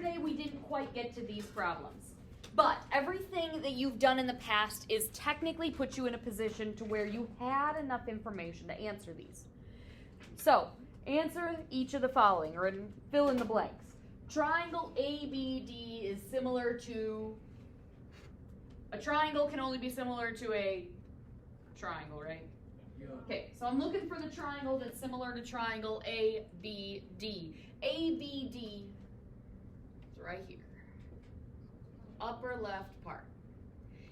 yesterday we didn't quite get to these problems. But everything that you've done in the past is technically put you in a position to where you had enough information to answer these. So, answer each of the following, or fill in the blanks. Triangle ABD is similar to... A triangle can only be similar to a triangle, right? Yeah. Okay, so I'm looking for the triangle that's similar to triangle ABD. ABD is right here. Upper left part.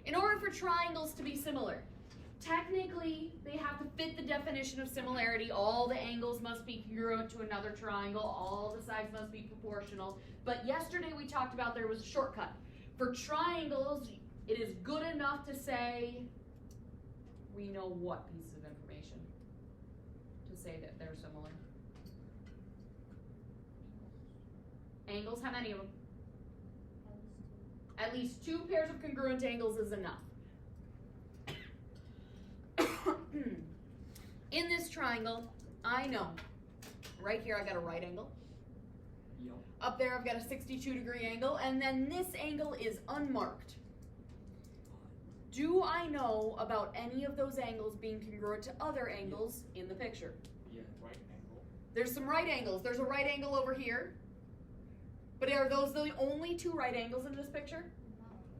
In order for triangles to be similar, technically they have to fit the definition of similarity. All the angles must be congruent to another triangle. All the sides must be proportional. But yesterday we talked about there was a shortcut. For triangles, it is good enough to say we know what pieces of information to say that they're similar. Angles, how many of them? At least two pairs of congruent angles is enough. In this triangle, I know right here I got a right angle. Yep. Up there I've got a 62-degree angle, and then this angle is unmarked. Do I know about any of those angles being congruent to other angles in the picture? Yeah, right angle. There's some right angles. There's a right angle over here. But are those the only two right angles in this picture?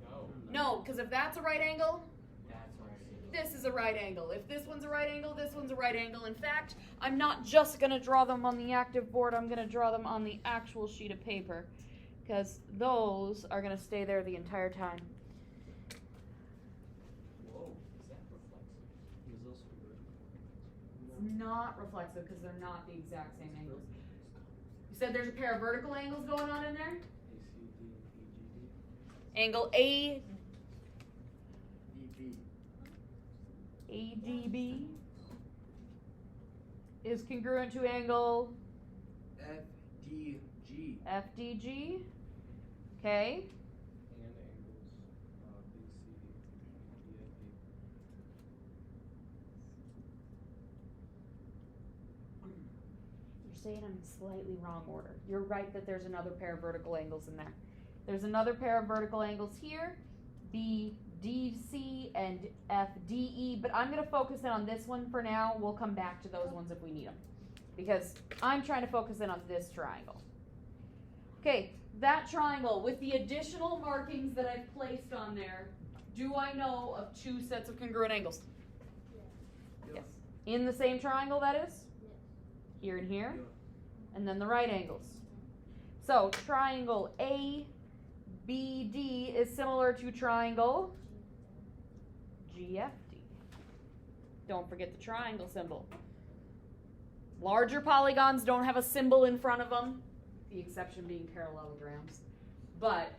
No. No, because if that's a right angle, That's right. this is a right angle. If this one's a right angle, this one's a right angle. In fact, I'm not just going to draw them on the active board. I'm going to draw them on the actual sheet of paper, because those are going to stay there the entire time. Whoa, is that reflexive? Is those vertical? It's not reflexive because they're not the exact same angles. You said there's a pair of vertical angles going on in there? Angle A, ADB is congruent to angle FDG. FDG. Okay. And angles BC, You're saying I'm in slightly wrong order. You're right that there's another pair of vertical angles in there. There's another pair of vertical angles here, BDC and FDE, but I'm going to focus in on this one for now. We'll come back to those ones if we need them, because I'm trying to focus in on this triangle. Okay, that triangle with the additional markings that I've placed on there, do I know of two sets of congruent angles? Yes. In the same triangle, that is? Here and here, and then the right angles. So triangle ABD is similar to triangle GFD. Don't forget the triangle symbol. Larger polygons don't have a symbol in front of them, the exception being parallelograms. But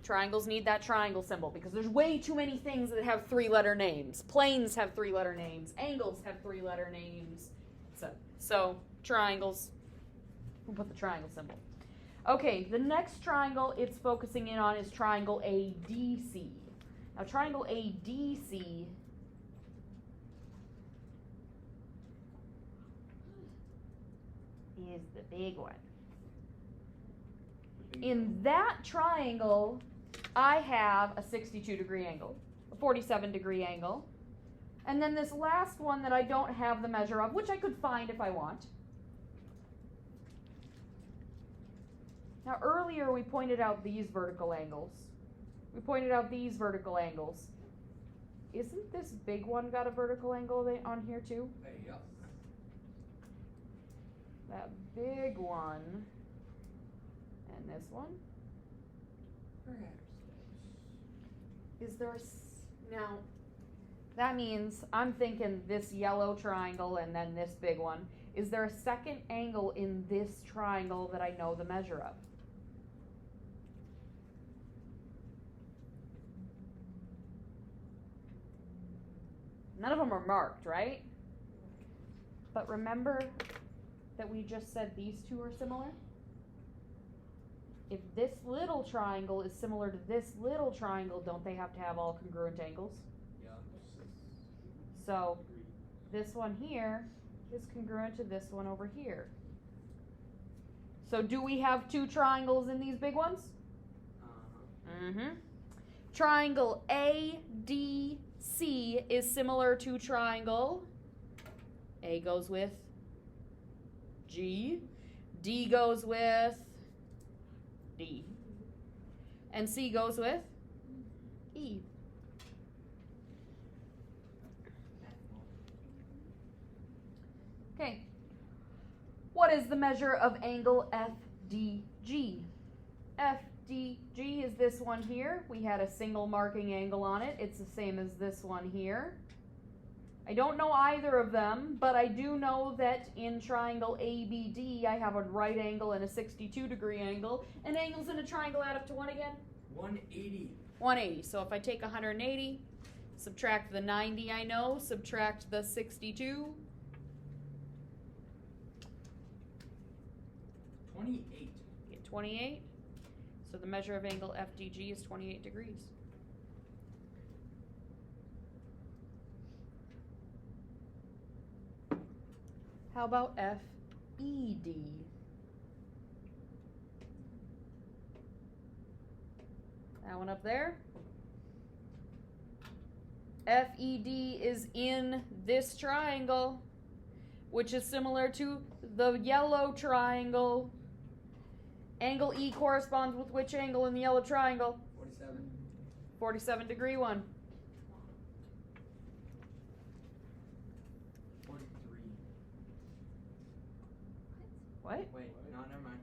triangles need that triangle symbol because there's way too many things that have three-letter names. Planes have three-letter names. Angles have three-letter names. So triangles, we'll put the triangle symbol. Okay, the next triangle it's focusing in on is triangle ADC. Now triangle ADC is the big one. In that triangle, I have a 62-degree angle, a 47-degree angle, and then this last one that I don't have the measure of, which I could find if I want. Now earlier we pointed out these vertical angles. We pointed out these vertical angles. Isn't this big one got a vertical angle on here too? Yep. That big one and this one. Perhaps. Is there now that means I'm thinking this yellow triangle and then this big one. Is there a second angle in this triangle that I know the measure of? None of them are marked, right? But remember that we just said these two are similar? If this little triangle is similar to this little triangle, don't they have to have all congruent angles? Yeah. So this one here is congruent to this one over here. So do we have two triangles in these big ones? Uh-huh. Triangle ADC is similar to triangle. A goes with G. D goes with D. And C goes with E. Okay. What is the measure of angle FDG? FDG is this one here. We had a single marking angle on it. It's the same as this one here. I don't know either of them, but I do know that in triangle ABD, I have a right angle and a 62-degree angle. And angles in a triangle add up to what again? 180. 180. So if I take 180, subtract the 90 I know, subtract the 62. 28. Get 28. So the measure of angle FDG is 28 degrees. How about FED? That one up there. FED is in this triangle, which is similar to the yellow triangle. Angle E corresponds with which angle in the yellow triangle? 47. 47-degree one. 43. What? Wait, no, never mind.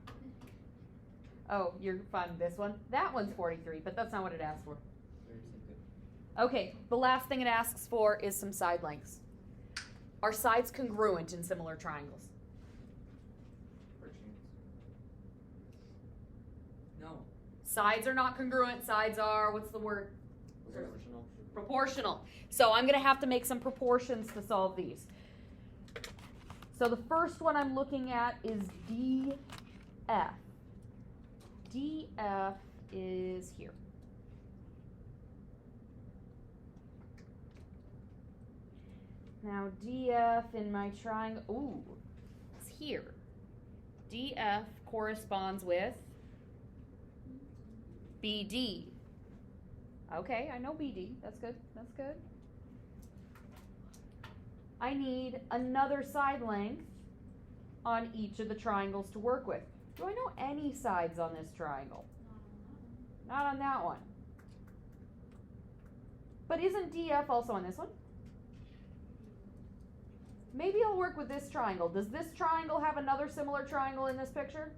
Oh, you're fine. This one? That one's 43, but that's not what it asked for. Very simple. Okay, the last thing it asks for is some side lengths. Are sides congruent in similar triangles? For chance. No. Sides are not congruent. Sides are, what's the word? Proportional. Proportional. So I'm going to have to make some proportions to solve these. So the first one I'm looking at is DF. DF is here. Now DF in my triangle, ooh, it's here. DF corresponds with BD. Okay, I know BD. That's good. That's good. I need another side length on each of the triangles to work with. Do I know any sides on this triangle? Not on that one. But isn't DF also on this one? Maybe I'll work with this triangle. Does this triangle have another similar triangle in this picture?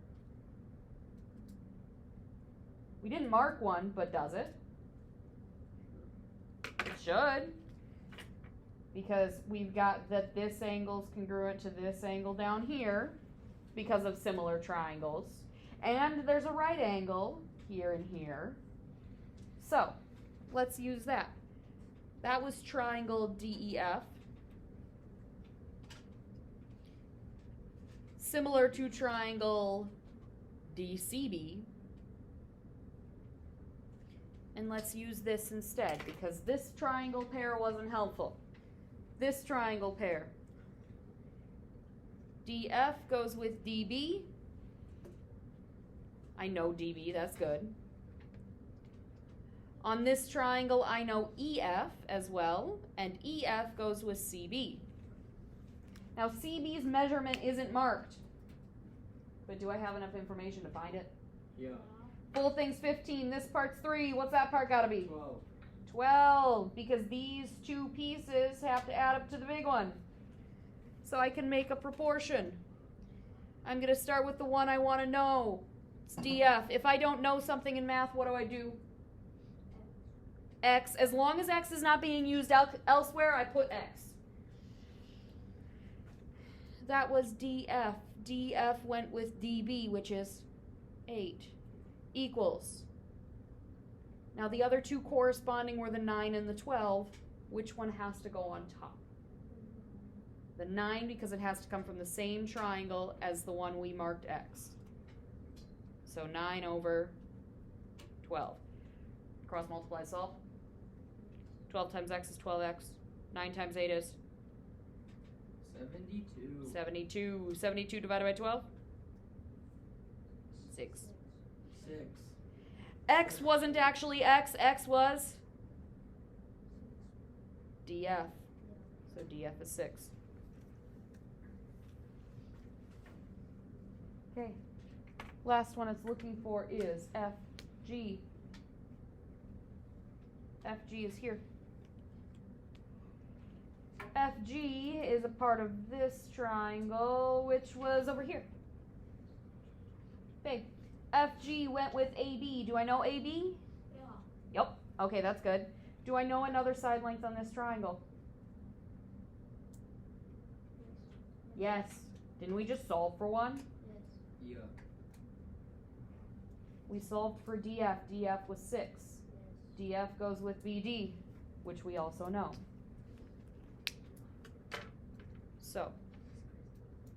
We didn't mark one, but does it? It should. Because we've got that this angle's congruent to this angle down here because of similar triangles. And there's a right angle here and here. So, let's use that. That was triangle DEF. Similar to triangle DCB. And let's use this instead because this triangle pair wasn't helpful. This triangle pair. DF goes with DB. I know DB, that's good. On this triangle, I know EF as well, and EF goes with CB. Now, CB's measurement isn't marked, but do I have enough information to find it? Yeah. Full thing's 15, this part's 3, what's that part gotta be? 12. 12, because these two pieces have to add up to the big one. So I can make a proportion. I'm going to start with the one I want to know. It's DF. If I don't know something in math, what do I do? X. As long as X is not being used elsewhere, I put X. That was DF. DF went with DB, which is 8, equals. Now the other two corresponding were the 9 and the 12. Which one has to go on top? The 9 because it has to come from the same triangle as the one we marked X. So 9 over 12. Cross multiply, solve. 12 times X is 12X. 9 times 8 is? 72. 72. 72 divided by 12? 6. 6. X wasn't actually X. X was DF. So DF is 6. Okay. Last one it's looking for is FG. FG is here. FG is a part of this triangle, which was over here. Okay. FG went with AB. Do I know AB? Yeah. Yep. Okay, that's good. Do I know another side length on this triangle? Yes. Didn't we just solve for one? Yes. Yeah. We solved for DF. DF was 6. DF goes with BD, which we also know. So,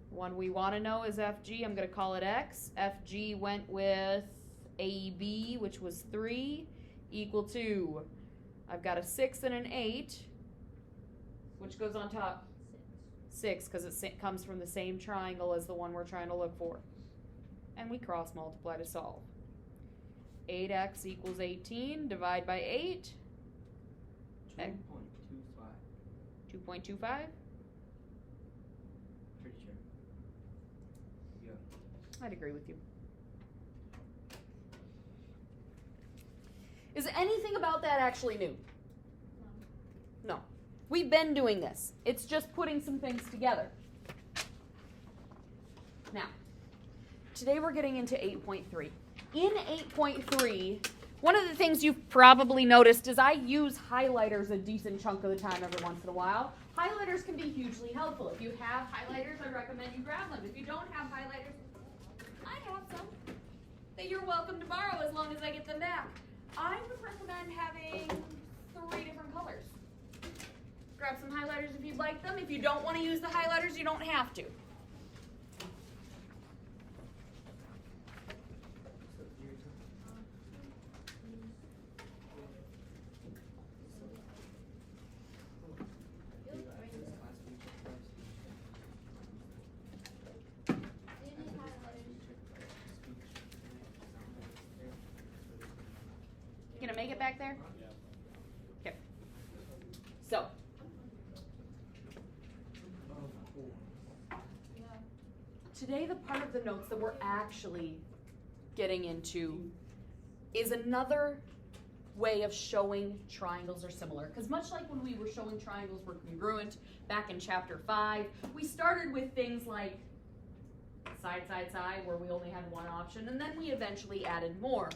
one we want to know is FG. I'm going to call it X. FG went with AB, which was 3, equal to, I've got a 6 and an 8, which goes on top? 6, because it comes from the same triangle as the one we're trying to look for. And we cross multiply to solve. 8x equals 18, divide by 8. 2.25. 2.25? Pretty sure. Yeah. I'd agree with you. Is anything about that actually new? No. We've been doing this. It's just putting some things together. Now, today we're getting into 8.3. In 8.3, one of the things you've probably noticed is I use highlighters a decent chunk of the time every once in a while. Highlighters can be hugely helpful. If you have highlighters, I recommend you grab them. If you don't have highlighters, I have some that you're welcome to borrow as long as I get them back. I would recommend having 3 different colors. Grab some highlighters if you'd like them. If you don't want to use the highlighters, you don't have to. You gonna make it back there? Okay. So, today the part of the notes that we're actually getting into is another way of showing triangles are similar. Because much like when we were showing triangles were congruent back in chapter 5, we started with things like side, side, side, where we only had one option, and then we eventually added more.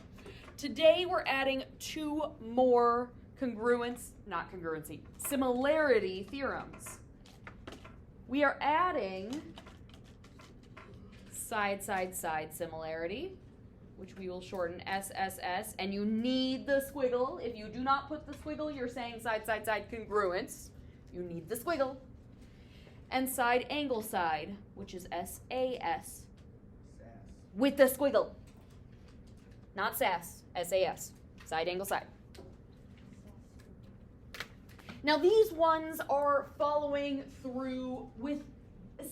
Today we're adding 2 more similarity theorems. We are adding side, side, side similarity, which we will shorten SSS, and you need the squiggle. If you do not put the squiggle, you're saying side, side, side congruence. You need the squiggle. And side angle side, which is SAS, with the squiggle. Not SAS, SAS, side angle side. Now these ones are following through with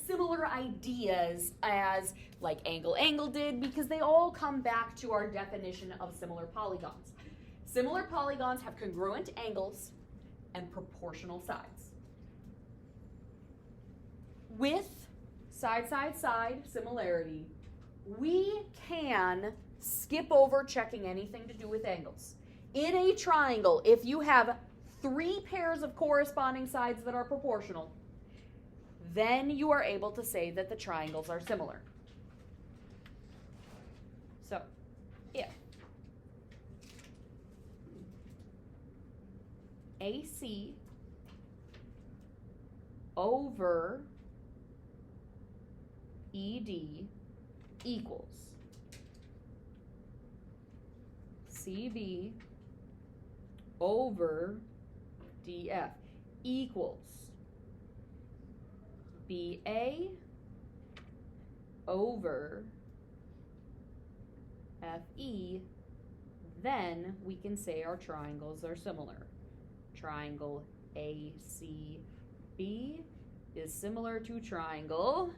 similar ideas as like angle angle did, because they all come back to our definition of similar polygons. Similar polygons have congruent angles and proportional sides. With side, side, side similarity, we can skip over checking anything to do with angles. In a triangle, if you have 3 pairs of corresponding sides that are proportional, then you are able to say that the triangles are similar. So, if AC over ED equals CB over DF equals BA over FE, then we can say our triangles are similar. Triangle ACB is similar to triangle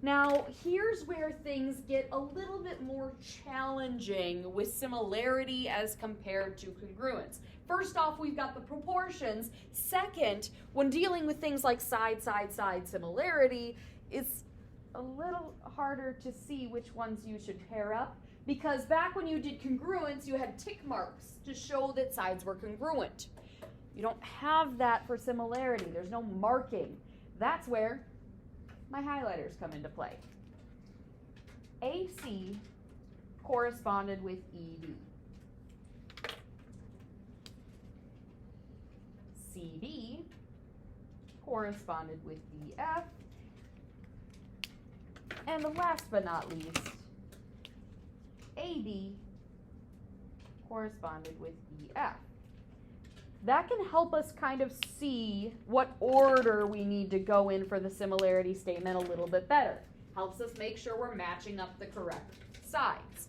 Now, here's where things get a little bit more challenging with similarity as compared to congruence. First off, we've got the proportions. Second, when dealing with things like side, side, side similarity, it's a little harder to see which ones you should pair up, because back when you did congruence, you had tick marks to show that sides were congruent. You don't have that for similarity. There's no marking. That's where my highlighters come into play. AC corresponded with ED. CD corresponded with EF. And last but not least, AD corresponded with EF. That can help us kind of see what order we need to go in for the similarity statement a little bit better. Helps us make sure we're matching up the correct sides.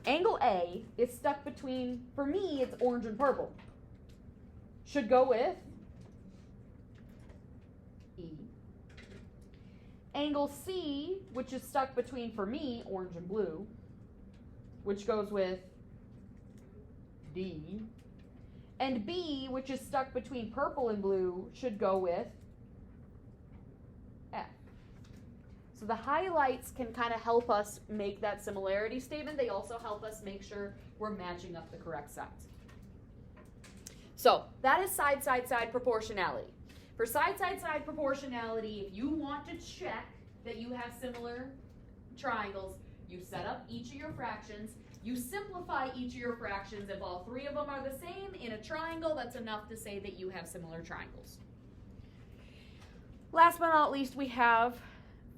Angle A is stuck between, for me, it's orange and purple. Should go with E. Angle C, which is stuck between, for me, orange and blue, which goes with D. And B, which is stuck between purple and blue, should go with F. So the highlights can kind of help us make that similarity statement. They also help us make sure we're matching up the correct sides. So that is side, side, side proportionality. For side, side, side proportionality, if you want to check that you have similar triangles, you set up each of your fractions. You simplify each of your fractions. If all three of them are the same in a triangle, that's enough to say that you have similar triangles. Last but not least, we have,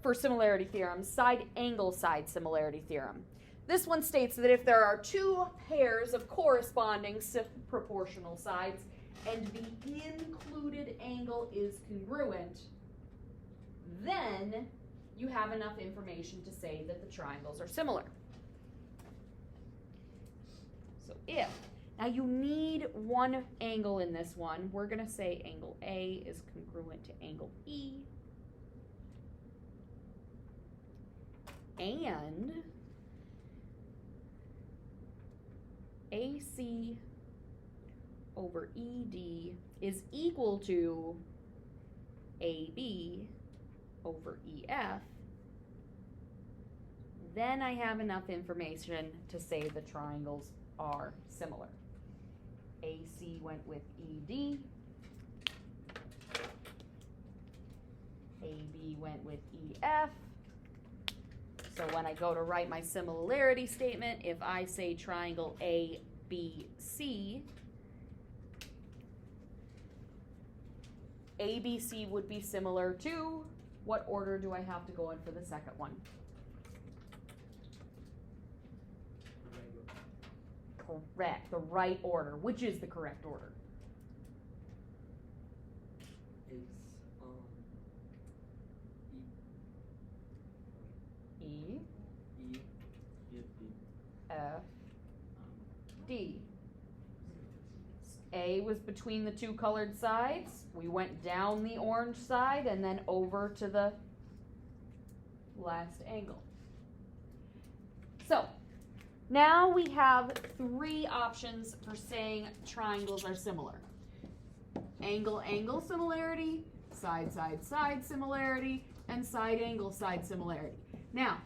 for similarity theorems, side angle side similarity theorem. This one states that if there are two pairs of corresponding proportional sides and the included angle is congruent, then you have enough information to say that the triangles are similar. So if, now you need one angle in this one. We're going to say angle A is congruent to angle E. And AC over ED is equal to AB over EF. Then I have enough information to say the triangles are similar. AC went with ED. AB went with EF. So when I go to write my similarity statement, if I say triangle ABC, ABC would be similar to, what order do I have to go in for the second one? Correct, the right order. Which is the correct order? It's E, E, F, D. A was between the two colored sides. We went down the orange side and then over to the last angle. So, now we have three options for saying triangles are similar. Angle-angle similarity, side-side-side similarity, and side-angle-side similarity. Now,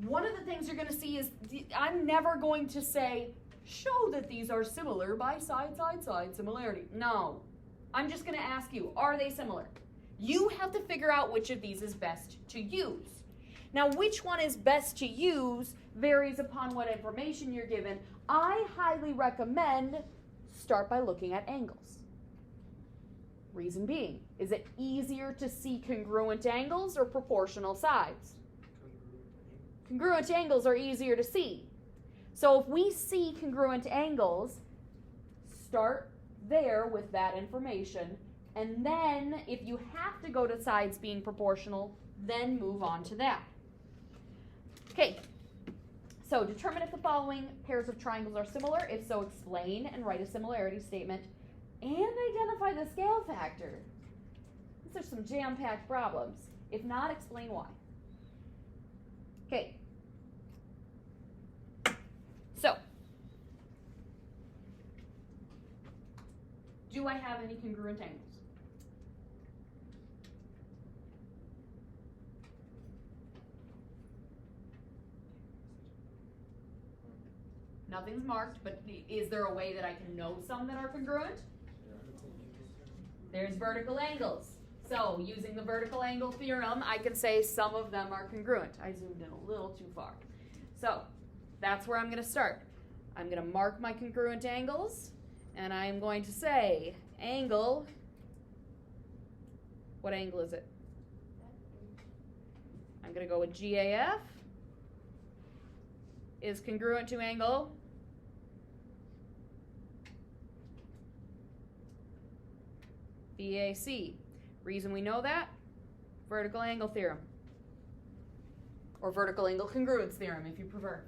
one of the things you're going to see is I'm never going to say, show that these are similar by side-side-side similarity. No. I'm just going to ask you, are they similar? You have to figure out which of these is best to use. Now, which one is best to use varies upon what information you're given. I highly recommend start by looking at angles. Reason being, is it easier to see congruent angles or proportional sides? Congruent angles are easier to see. So if we see congruent angles, start there with that information, and then if you have to go to sides being proportional, then move on to that. Okay, so determine if the following pairs of triangles are similar. If so, explain and write a similarity statement, and identify the scale factor. These are some jam-packed problems. If not, explain why. Okay. So, do I have any congruent angles? Nothing's marked, but is there a way that I can know some that are congruent? There's vertical angles. So, using the vertical angle theorem, I can say some of them are congruent. I zoomed in a little too far. So, that's where I'm going to start. I'm going to mark my congruent angles, and I'm going to say angle. What angle is it? I'm going to go with GAF is congruent to angle BAC. Reason we know that? Vertical angle theorem. Or vertical angle congruence theorem, if you prefer.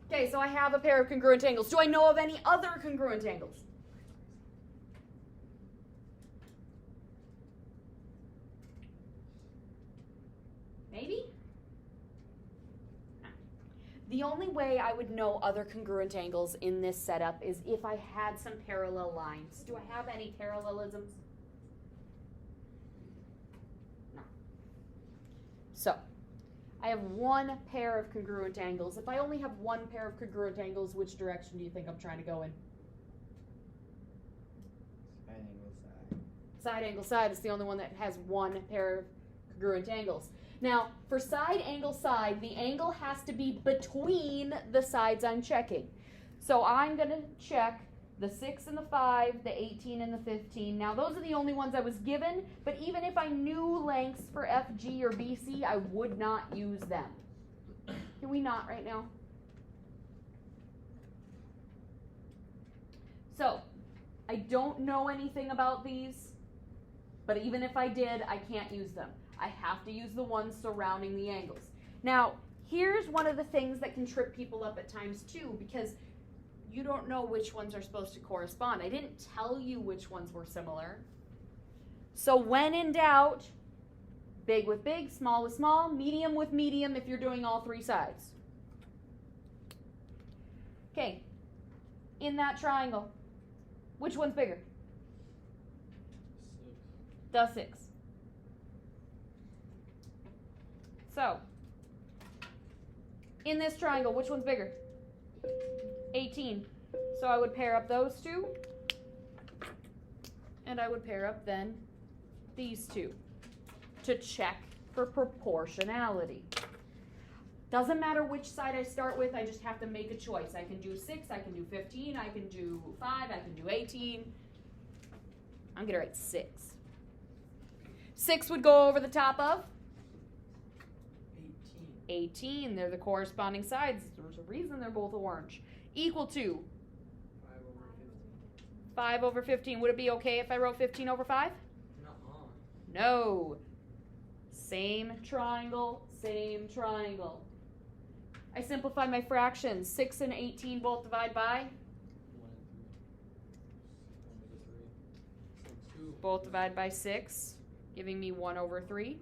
Okay, so I have a pair of congruent angles. Do I know of any other congruent angles? Maybe? The only way I would know other congruent angles in this setup is if I had some parallel lines. Do I have any parallelisms? No. So, I have one pair of congruent angles. If I only have one pair of congruent angles, which direction do you think I'm trying to go in? Side angle side. Side angle side is the only one that has one pair of congruent angles. Now, for side angle side, the angle has to be between the sides I'm checking. So I'm going to check the 6 and the 5, the 18 and the 15. Now, those are the only ones I was given, but even if I knew lengths for FG or BC, I would not use them. Can we not right now? So, I don't know anything about these, but even if I did, I can't use them. I have to use the ones surrounding the angles. Now, here's one of the things that can trip people up at times too, because you don't know which ones are supposed to correspond. I didn't tell you which ones were similar. So when in doubt, big with big, small with small, medium with medium if you're doing all three sides. Okay, in that triangle, which one's bigger? 6. The 6. So, in this triangle, which one's bigger? 18. So I would pair up those two, and I would pair up then these two to check for proportionality. Doesn't matter which side I start with, I just have to make a choice. I can do 6, I can do 15, I can do 5, I can do 18. I'm going to write 6. 6 would go over the top of 18. They're the corresponding sides. There's a reason they're both orange. Equal to 5 over 15. Would it be okay if I wrote 15 over 5? No. Same triangle, same triangle. I simplify my fractions. 6 and 18 both divide by? 1 and 3. 1 over 3. So 2. Both divide by 6, giving me 1 over 3.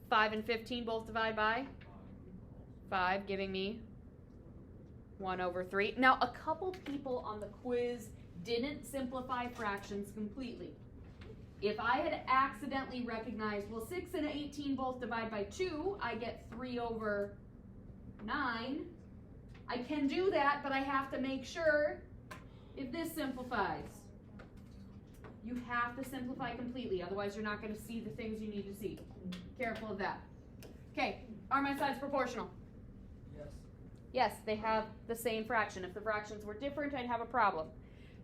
5 and 15 both divide by 5, giving me 1 over 3. Now, a couple people on the quiz didn't simplify fractions completely. If I had accidentally recognized, well, 6 and 18 both divide by 2, I get 3 over 9. I can do that, but I have to make sure if this simplifies. You have to simplify completely, otherwise you're not going to see the things you need to see. Careful of that. Okay, are my sides proportional? Yes. Yes, they have the same fraction. If the fractions were different, I'd have a problem.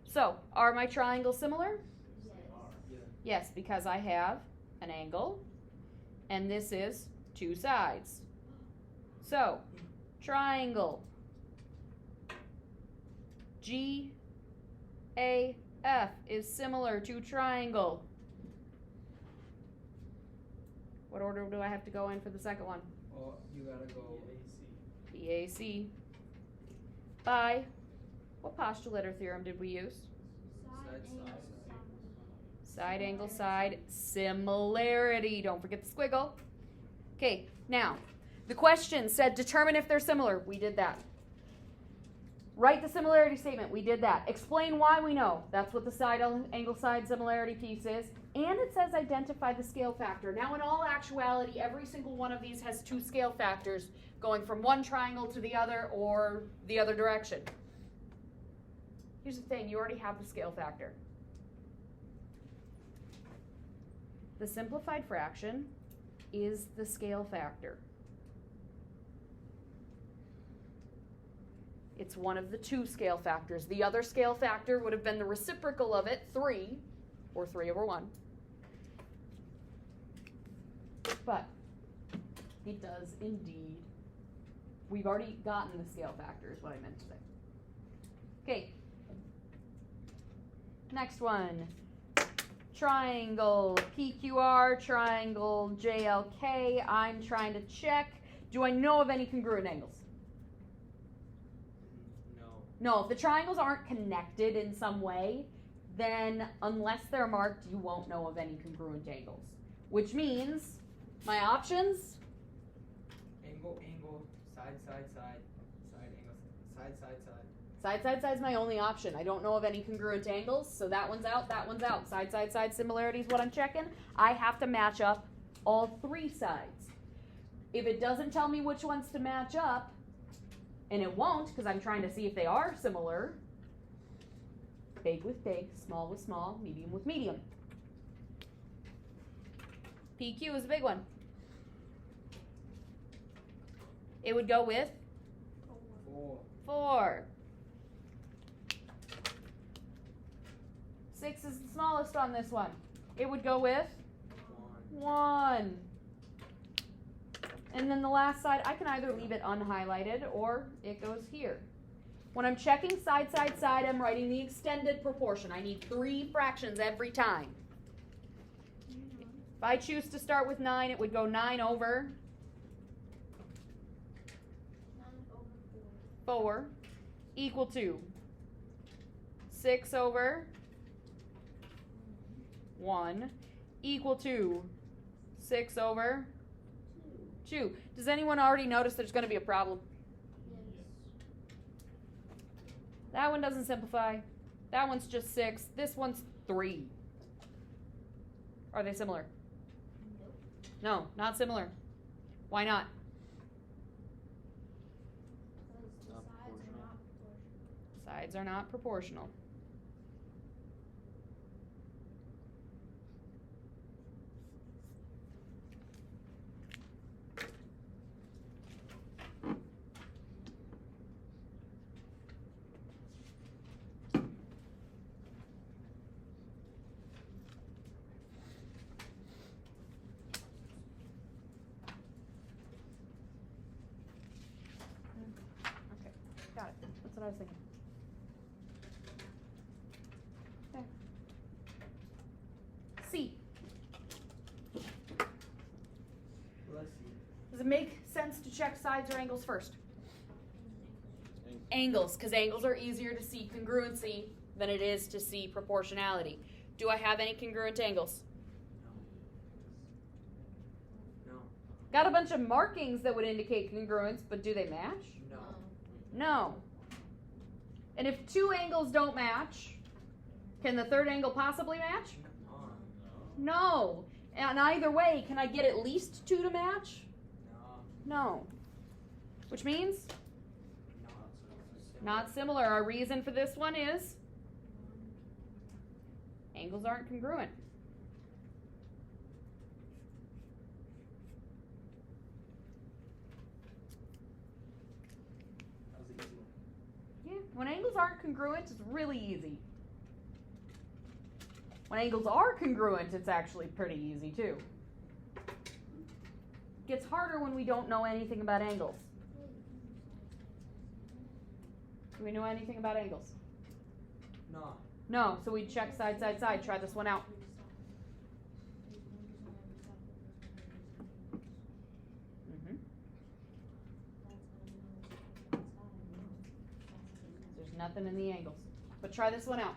So, are my triangles similar? Yeah. Yes, because I have an angle, and this is 2 sides. So, triangle GAF is similar to triangle. What order do I have to go in for the second one? Oh, you gotta go BAC. By what postulate or theorem did we use? side. Side angle side similarity. Don't forget the squiggle. Okay, now, the question said determine if they're similar. We did that. Write the similarity statement. We did that. Explain why we know. That's what the side angle side similarity piece is. And it says identify the scale factor. Now, in all actuality, every single one of these has two scale factors going from one triangle to the other or the other direction. Here's the thing. You already have the scale factor. The simplified fraction is the scale factor. It's one of the two scale factors. The other scale factor would have been the reciprocal of it, 3, or 3/1. But it does indeed. We've already gotten the scale factor is what I meant to say. Okay. Next one. Triangle PQR, triangle JLK. I'm trying to check. Do I know of any congruent angles? No, if the triangles aren't connected in some way, then unless they're marked, you won't know of any congruent angles. Which means my options? Angle, side, angle, side. Side is my only option. I don't know of any congruent angles, so that one's out, that one's out. Side similarity is what I'm checking. I have to match up all 3 sides. If it doesn't tell me which ones to match up, and it won't because I'm trying to see if they are similar, big with big, small with small, medium with medium. PQ is a big one. It would go with 4. 6 is the smallest on this one. It would go with 1. And then the last side, I can either leave it unhighlighted or it goes here. When I'm checking side, I'm writing the extended proportion. I need 3 fractions every time. If I choose to start with 9, it would go 9 over 4 equal to 6 over 1 equal to 6 over 2. Does anyone already notice there's going to be a problem? That one doesn't simplify. That one's just 6. This one's 3. Are they similar? No, not similar. Why not? Sides are not proportional. Got it. That's what I was thinking. Okay. C. Does it make sense to check sides or angles first? Angles, because angles are easier to see congruency than it is to see proportionality. Do I have any congruent angles? No. Got a bunch of markings that would indicate congruence, but do they match? No. And if 2 angles don't match, can the third angle possibly match? No. And either way, can I get at least 2 to match? No. Which means? Not similar. Our reason for this one is angles aren't congruent. When angles aren't congruent, it's really easy. When angles are congruent, it's actually pretty easy too. It gets harder when we don't know anything about angles. Do we know anything about angles? No. No, so we check side. Try this one out. Nothing in the angles. But try this one out.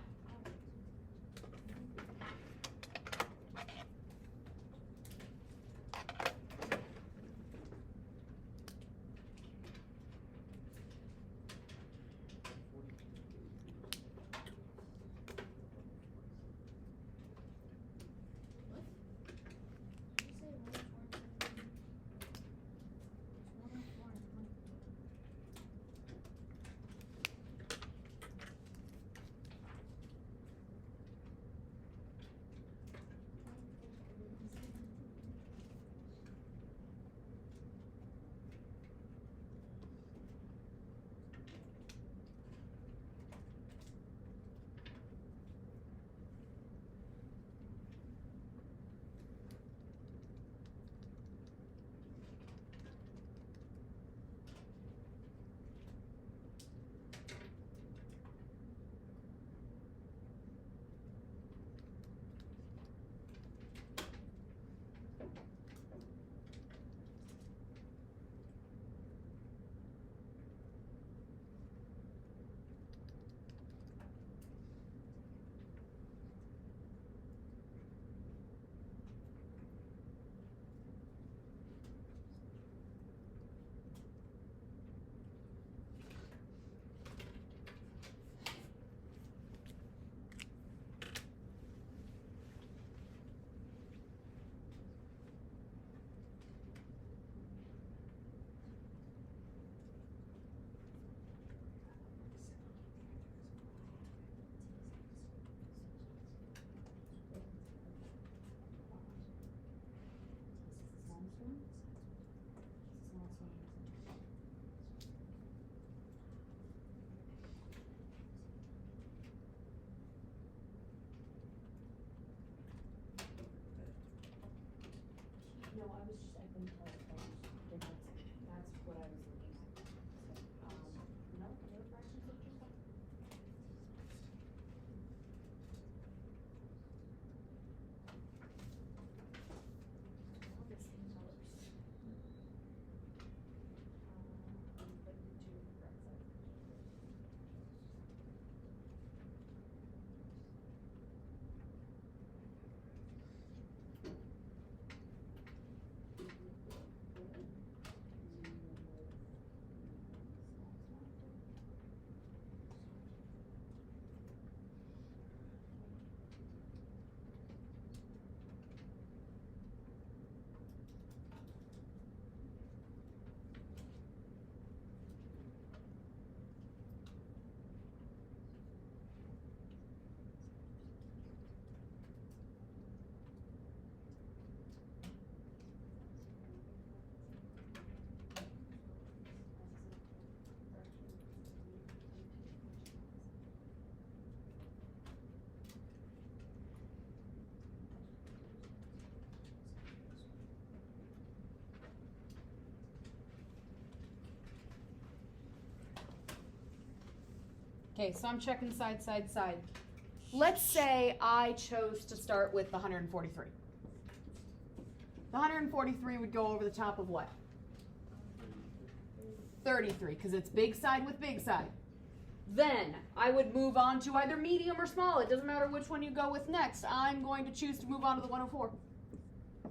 I was just, I couldn't tell if that was different, that's what I was looking at. So, no, no fractions look just fine. All the same colors. But the two right sides. Okay, so I'm checking side, side, side. Let's say I chose to start with the 143. The 143 would go over the top of what? 33, because it's big side with big side. Then I would move on to either medium or small. It doesn't matter which one you go with next. I'm going to choose to move on to the 104.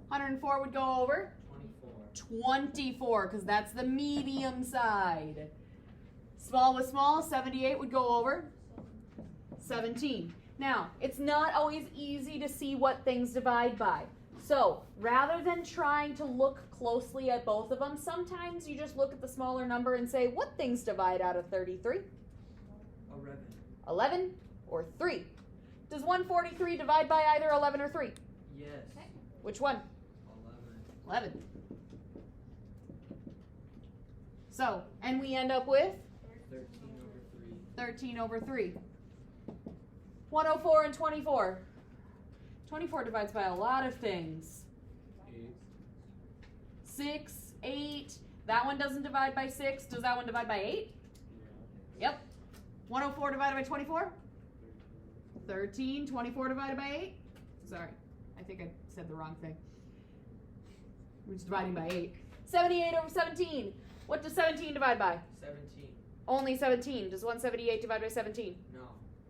104 would go over 24, because that's the medium side. Small with small, 78 would go over 17. Now, it's not always easy to see what things divide by. So, rather than trying to look closely at both of them, sometimes you just look at the smaller number and say, what things divide out of 33? 11 or 3. Does 143 divide by either 11 or 3? Yes. Okay. Which one? 11. So, and we end up with 13 over 3. 104 and 24. 24 divides by a lot of things. 6, 8. That one doesn't divide by 6. Does that one divide by 8? Yep. 104 divided by 24? 13. 24 divided by 8? Sorry. I think I said the wrong thing. We're just dividing by 8. 78 over 17. What does 17 divide by? 17. Only 17. Does 178 divide by 17? No.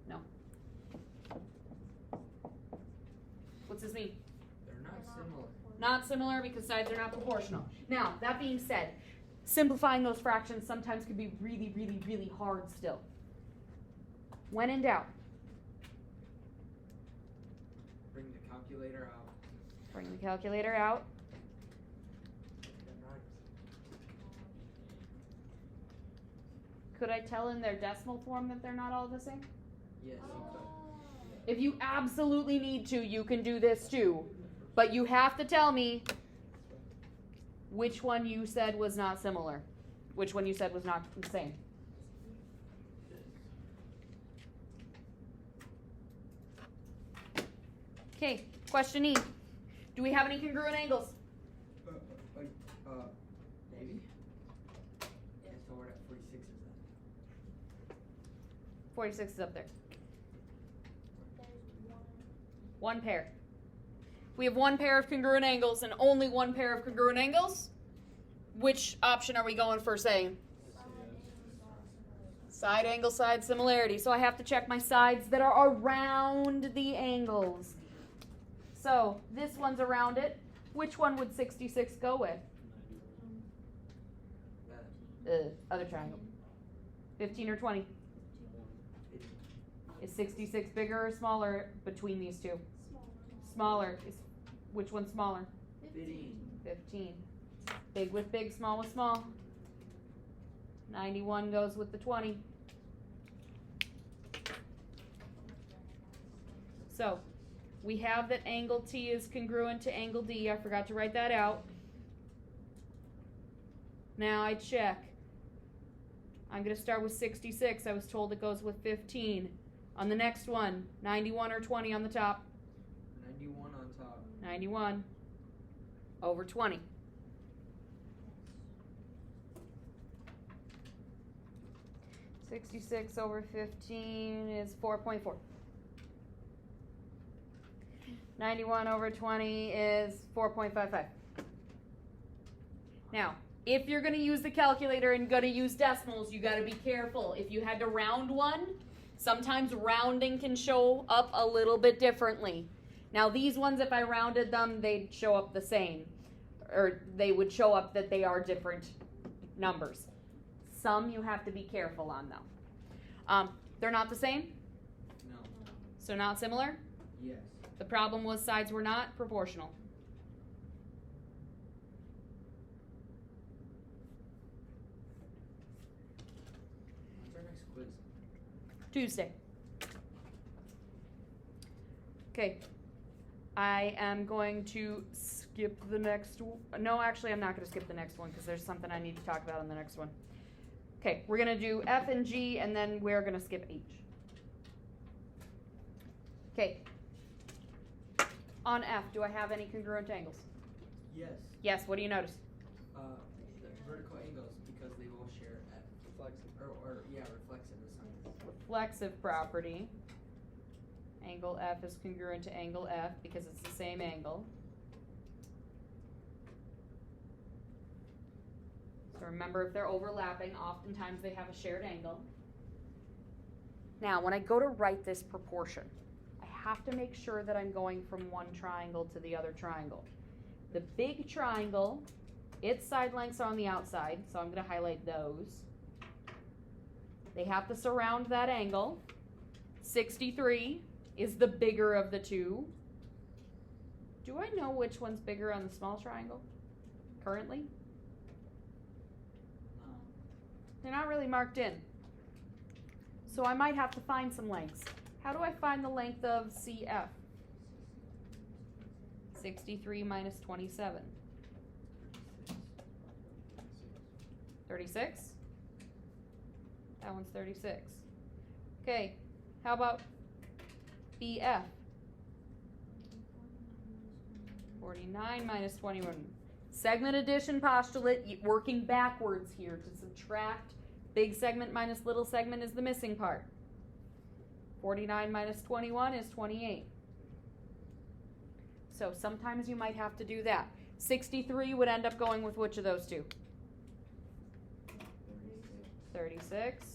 No. What's this mean? They're not similar. Not similar because sides are not proportional. Now, that being said, simplifying those fractions sometimes can be really, really, really hard still. When in doubt, Bring the calculator out. bring the calculator out. Could I tell in their decimal form that they're not all the same? Yes, you could. If you absolutely need to, you can do this too. But you have to tell me which one you said was not similar. Which one you said was not the same. Okay, question E. Do we have any congruent angles? Maybe. Yeah, so we're at 46 is that? 46 is up there. One pair. We have one pair of congruent angles and only one pair of congruent angles. Which option are we going for saying? Side angle, side similarity. So I have to check my sides that are around the angles. So this one's around it. Which one would 66 go with? Other triangle. 15 or 20? Is 66 bigger or smaller between these two? Smaller. Is which one's smaller? 15. Big with big, small with small. 91 goes with the 20. So, we have that angle T is congruent to angle D. I forgot to write that out. Now I check. I'm going to start with 66. I was told it goes with 15. On the next one, 91 or 20 on the top? 91 on top. 91. over 20. Yes. 66 over 15 is 4.4. 91 over 20 is 4.55. Now, if you're going to use the calculator and going to use decimals, you got to be careful. If you had to round one, sometimes rounding can show up a little bit differently. Now, these ones, if I rounded them, they'd show up the same. Or they would show up that they are different numbers. Some you have to be careful on, though. They're not the same? No. So not similar? Yes. The problem was sides were not proportional. When's our next quiz? Tuesday. Okay. I am going to skip the next one. No, actually, I'm not going to skip the next one because there's something I need to talk about on the next one. Okay, we're going to do F and G, and then we're going to skip H. Okay. On F, do I have any congruent angles? Yes. Yes, what do you notice? The vertical angles because they both share F. Reflexive. Or yeah, reflexive is something. Reflexive property. Angle F is congruent to angle F because it's the same angle. So remember, if they're overlapping, oftentimes they have a shared angle. Now, when I go to write this proportion, I have to make sure that I'm going from one triangle to the other triangle. The big triangle, its side lengths are on the outside, so I'm going to highlight those. They have to surround that angle. 63 is the bigger of the two. Do I know which one's bigger on the small triangle currently? They're not really marked in. So I might have to find some lengths. How do I find the length of CF? 63 minus 27. 36? That one's 36. Okay, how about BF? 49 minus 21. Segment addition postulate, working backwards here to subtract. Big segment minus little segment is the missing part. 49 minus 21 is 28. So sometimes you might have to do that. 63 would end up going with which of those two? 36.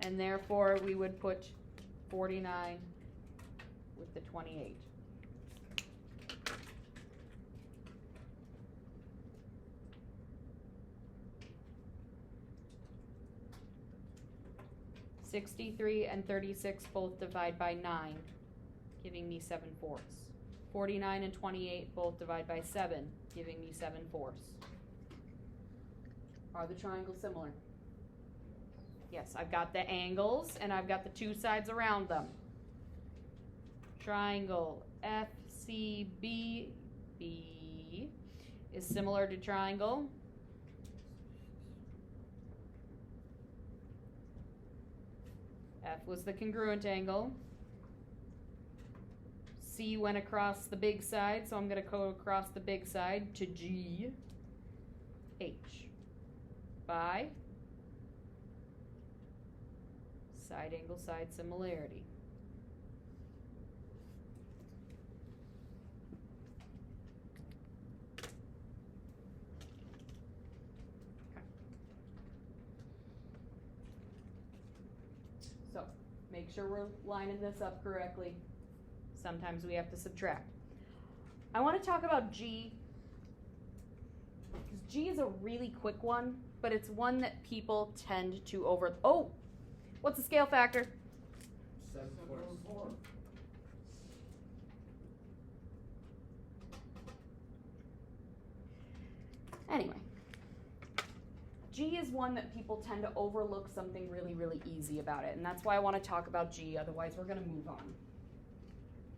And therefore we would put 49 with the 28. (63) and 36 both divide by 9, giving me 7/4. 49 and 28 both divide by 7, giving me 7/4. Are the triangles similar? Yes, I've got the angles and I've got the two sides around them. Triangle FCBB is similar to triangle F was the congruent angle. C went across the big side, so I'm going to go across the big side to G, H, by side angle, side similarity. So, make sure we're lining this up correctly. Sometimes we have to subtract. I want to talk about G, because G is a really quick one, but it's one that people tend to oh, what's the scale factor? 7/4. Anyway, G is one that people tend to overlook something really, really easy about it, and that's why I want to talk about G, otherwise we're going to move on.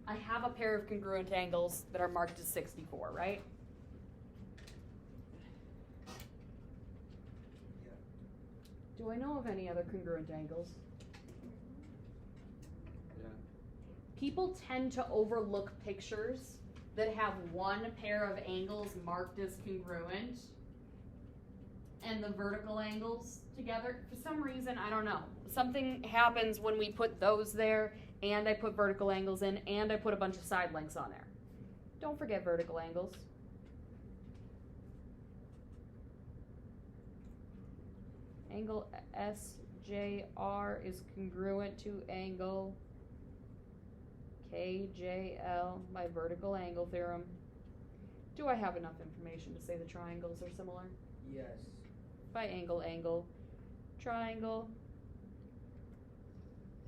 I have a pair of congruent angles that are marked as 64, right? Yeah. Do I know of any other congruent angles? Yeah. People tend to overlook pictures that have one pair of angles marked as congruent and the vertical angles together. For some reason, I don't know. Something happens when we put those there and I put vertical angles in and I put a bunch of side lengths on there. Don't forget vertical angles. Angle SJR is congruent to angle KJL by vertical angle theorem. Do I have enough information to say the triangles are similar? Yes. By angle, triangle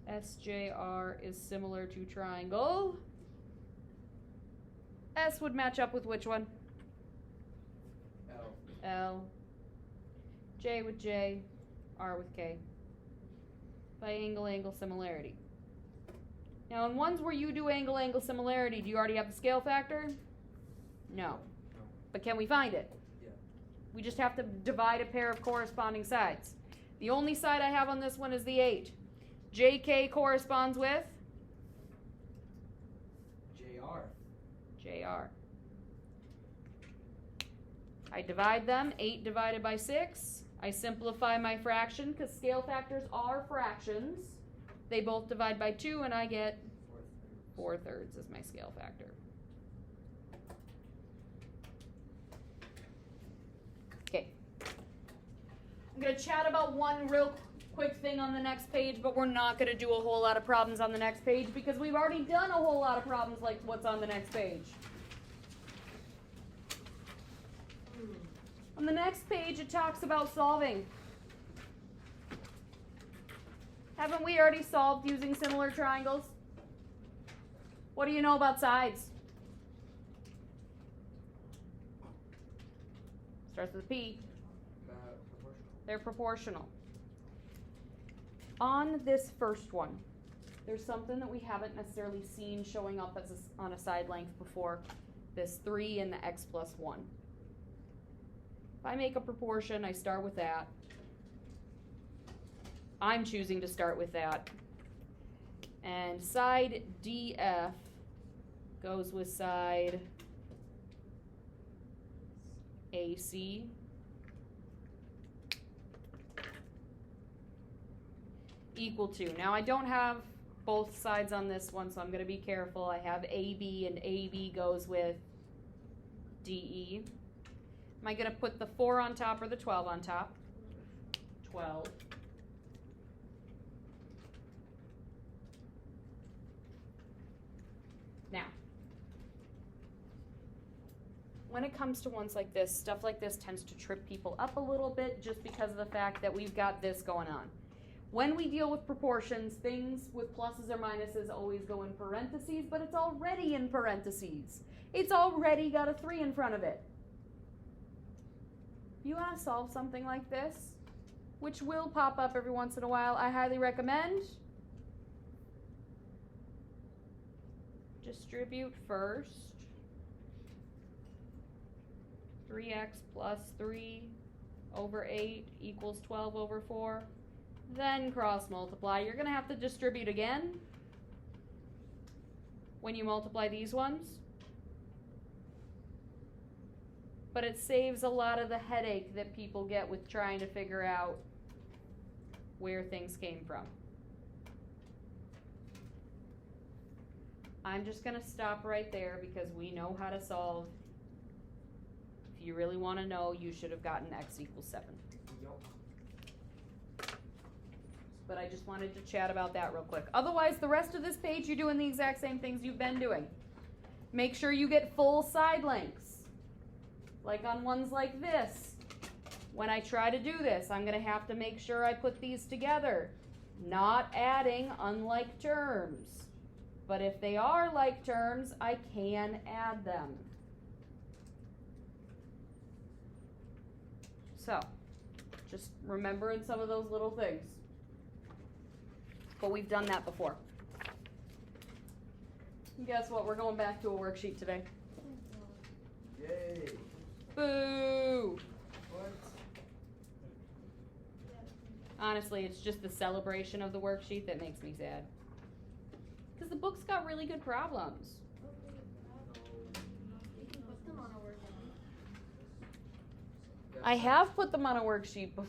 SJR is similar to triangle. S would match up with which one? L. L. J with J, R with K. By angle similarity. Now in ones where you do angle similarity, do you already have the scale factor? No. No. But can we find it? Yeah. We just have to divide a pair of corresponding sides. The only side I have on this one is the 8. JK corresponds with? JR. JR. I divide them, 8 divided by 6. I simplify my fraction because scale factors are fractions. They both divide by 2 and I get 4/3 as my scale factor. Okay. I'm going to chat about one real quick thing on the next page, but we're not going to do a whole lot of problems on the next page because we've already done a whole lot of problems like what's on the next page. On the next page, it talks about solving. Haven't we already solved using similar triangles? What do you know about sides? Starts with a P. Proportional. They're proportional. On this first one, there's something that we haven't necessarily seen showing up as on a side length before. This 3 and the x plus 1. If I make a proportion, I start with that. I'm choosing to start with that. And side DF goes with side AC. Equal to. Now I don't have both sides on this one, so I'm going to be careful. I have AB, and AB goes with DE. Am I going to put the 4 on top or the 12 on top? 12. Now, when it comes to ones like this, stuff like this tends to trip people up a little bit just because of the fact that we've got this going on. When we deal with proportions, things with pluses or minuses always go in parentheses, but it's already in parentheses. It's already got a 3 in front of it. If you want to solve something like this, which will pop up every once in a while, I highly recommend distribute first. 3x plus 3 over 8 equals 12 over 4. Then cross multiply. You're going to have to distribute again when you multiply these ones. But it saves a lot of the headache that people get with trying to figure out where things came from. I'm just going to stop right there because we know how to solve. If you really want to know, you should have gotten x equals 7. Yup. But I just wanted to chat about that real quick. Otherwise, the rest of this page, you're doing the exact same things you've been doing. Make sure you get full side lengths. Like on ones like this. When I try to do this, I'm going to have to make sure I put these together. Not adding unlike terms. But if they are like terms, I can add them. So, just remembering some of those little things. But we've done that before. And guess what? We're going back to a worksheet today. Yay. Boo! What? Honestly, it's just the celebration of the worksheet that makes me sad. Because the book's got really good problems. I have put them on a worksheet before.